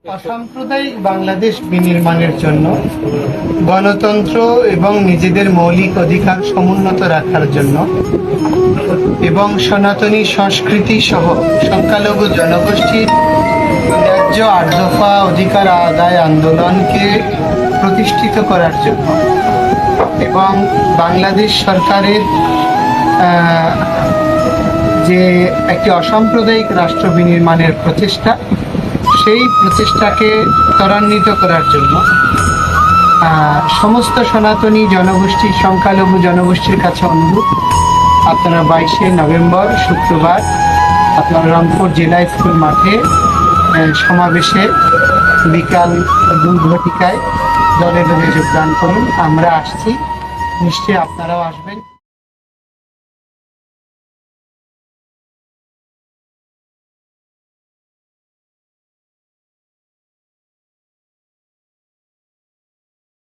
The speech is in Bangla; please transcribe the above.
অসাম্প্রদায়িক বাংলাদেশ বিনির্মাণের জন্য গণতন্ত্র এবং নিজেদের মৌলিক অধিকার সমুন্নত রাখার জন্য এবং সনাতনী সংস্কৃতি সহ সংখ্যালঘু জনগোষ্ঠীর ন্যায্য ৮ দফা অধিকার আদায় আন্দোলনকে প্রতিষ্ঠিত করার জন্য এবং বাংলাদেশ সরকারের যে একটি অসাম্প্রদায়িক রাষ্ট্র বিনির্মাণের প্রচেষ্টা, সেই প্রচেষ্টাকে ত্বরান্বিত করার জন্য সমস্ত সনাতনী জনগোষ্ঠী, সংখ্যালঘু জনগোষ্ঠীর কাছে অনুরোধ, আপনারা 22শে নভেম্বর শুক্রবার আপনার রংপুর জেলা স্কুল মাঠে সমাবেশে বিকাল 2 ঘটিকায় দলে দলে যোগদান করুন। আমরা আসছি, নিশ্চয়ই আপনারাও আসবেন।